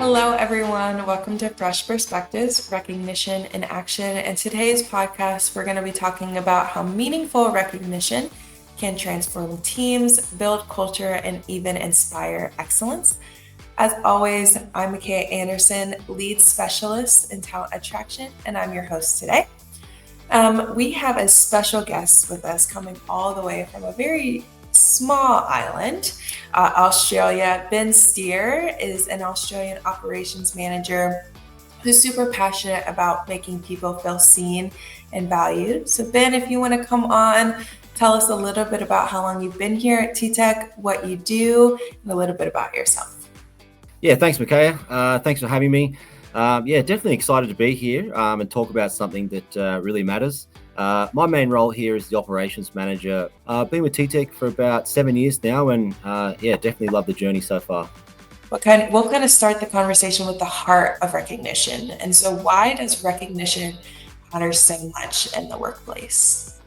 Hello, everyone. Welcome to Fresh Perspectives, Recognition in Action. In today's podcast, we're going to be talking about how meaningful recognition can transform teams, build culture, and even inspire excellence. As always, I'm McKaya Anderson, lead specialist in talent attraction, and I'm your host today. We have a special guest with us coming all the way from a very small island, Australia. Ben Steer is an Australian operations manager who's super passionate about making people feel seen and valued. So Ben, if you want to come on, tell us a little bit about how long you've been here at TTEC, what you do, and a little bit about yourself. Yeah, thanks, McKaya. Thanks for having me. Definitely excited to be here and talk about something that really matters. My main role here is the operations manager. I've been with TTEC for about 7 years now, and definitely love the journey so far. We'll kind of start the conversation with the heart of recognition. And so why does recognition matter so much in the workplace?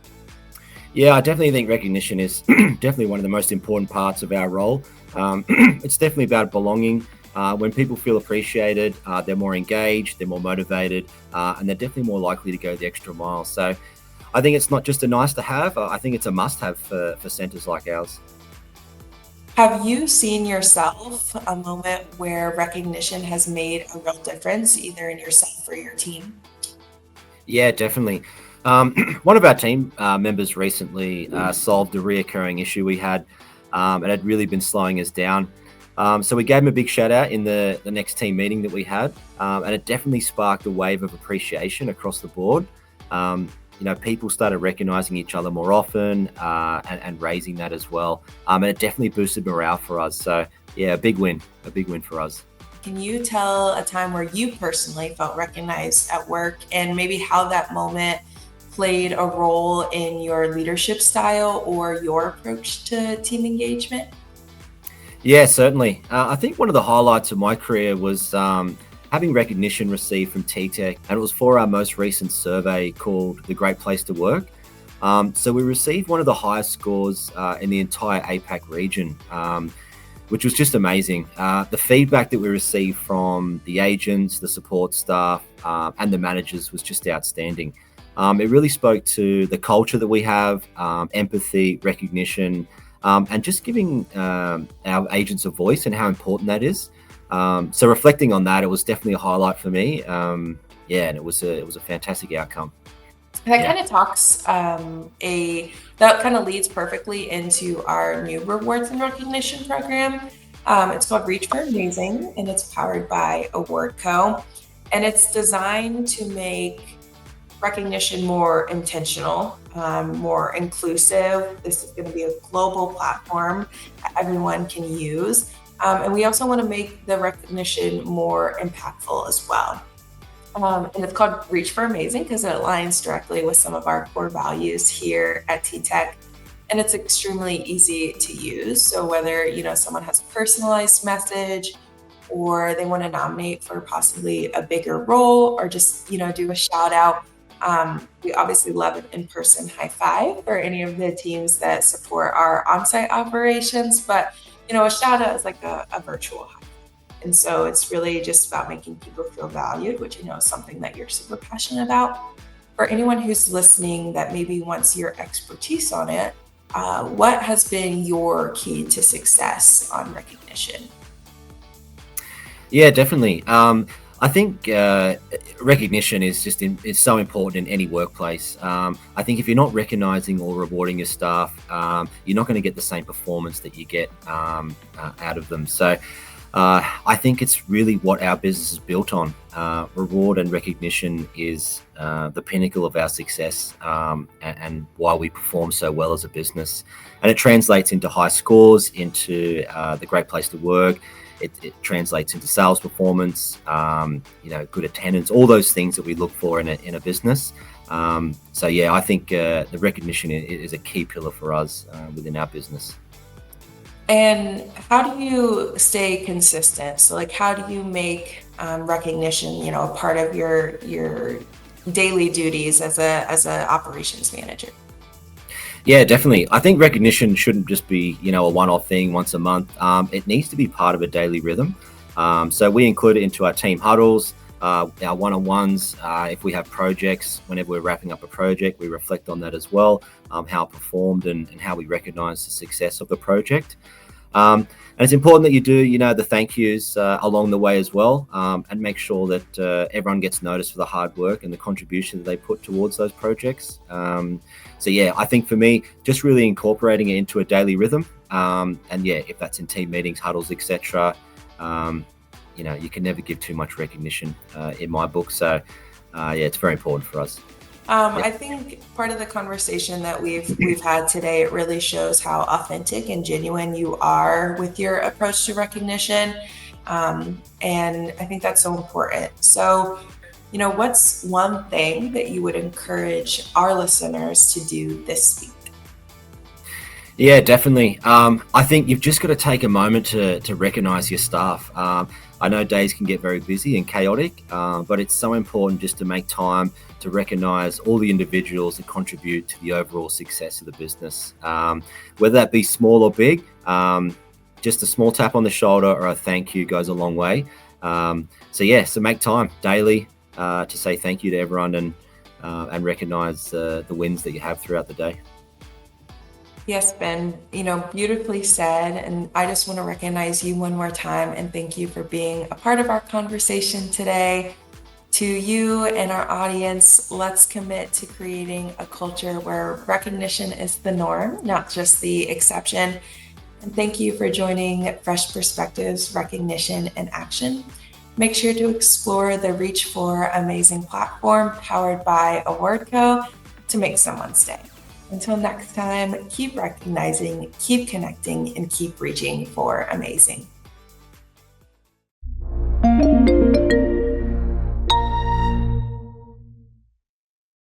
Yeah, I definitely think recognition is definitely one of the most important parts of our role. It's definitely about belonging. When people feel appreciated, they're more engaged, they're more motivated, and they're definitely more likely to go the extra mile. So I think it's not just a nice to have, I think it's a must have for centers like ours. Have you seen yourself a moment where recognition has made a real difference, either in yourself or your team? Yeah, definitely. One of our team members recently solved a reoccurring issue we had. It had really been slowing us down. So we gave him a big shout out in the next team meeting that we had. And it definitely sparked a wave of appreciation across the board. People started recognizing each other more often and raising that as well. And it definitely boosted morale for us. So yeah, a big win for us. Can you tell a time where you personally felt recognized at work and maybe how that moment played a role in your leadership style or your approach to team engagement? Yeah, certainly. I think one of the highlights of my career was having recognition received from TTEC, and it was for our most recent survey called The Great Place to Work. So we received one of the highest scores in the entire APAC region, which was just amazing. The feedback that we received from the agents, the support staff, and the managers was just outstanding. It really spoke to the culture that we have, empathy, recognition, and just giving our agents a voice and how important that is. So reflecting on that, it was definitely a highlight for me. And it was a fantastic outcome. That kind of talks that kind of leads perfectly into our new rewards and recognition program. It's called Reach for Amazing, and it's powered by AwardCo, and it's designed to make recognition more intentional, more inclusive. This is going to be a global platform that everyone can use. And we also want to make the recognition more impactful as well. And it's called Reach for Amazing because it aligns directly with some of our core values here at TTEC. And it's extremely easy to use. So whether, someone has a personalized message or they want to nominate for possibly a bigger role or just, do a shout out, we obviously love an in-person high five for any of the teams that support our on-site operations, but a shout out is like a virtual high. And so it's really just about making people feel valued, which is something that you're super passionate about. For anyone who's listening that maybe wants your expertise on it, what has been your key to success on recognition? Yeah, definitely. I think recognition is so important in any workplace. I think if you're not recognizing or rewarding your staff, you're not going to get the same performance that you get out of them. So I think it's really what our business is built on. Reward and recognition is the pinnacle of our success and why we perform so well as a business. And it translates into high scores, into the great place to work. It translates into sales performance, good attendance, all those things that we look for in a business. I think the recognition is a key pillar for us within our business. And how do you stay consistent? So how do you make recognition, a part of your daily duties as a operations manager? Yeah, definitely. I think recognition shouldn't just be, a one-off thing once a month. It needs to be part of a daily rhythm. So we include it into our team huddles, our one-on-ones. If we have projects, whenever we're wrapping up a project, we reflect on that as well, how it performed and how we recognize the success of the project. And it's important that you do, the thank yous along the way as well, and make sure that everyone gets noticed for the hard work and the contribution that they put towards those projects. So yeah, I think for me, just really incorporating it into a daily rhythm. And yeah, if that's in team meetings, huddles, etc., you can never give too much recognition in my book. So yeah, it's very important for us. I think part of the conversation that we've had today, it really shows how authentic and genuine you are with your approach to recognition. And I think that's so important. So, what's one thing that you would encourage our listeners to do this week? Yeah, definitely. I think you've just got to take a moment to recognize your staff. I know days can get very busy and chaotic, but it's so important just to make time to recognize all the individuals that contribute to the overall success of the business. Whether that be small or big, just a small tap on the shoulder or a thank you goes a long way. So make time daily to say thank you to everyone and recognize the wins that you have throughout the day. Yes, Ben, beautifully said. And I just want to recognize you one more time and thank you for being a part of our conversation today. To you and our audience, let's commit to creating a culture where recognition is the norm, not just the exception. And thank you for joining Fresh Perspectives, Recognition, and Action. Make sure to explore the Reach for Amazing platform powered by AwardCo to make someone's day. Until next time, keep recognizing, keep connecting, and keep reaching for amazing.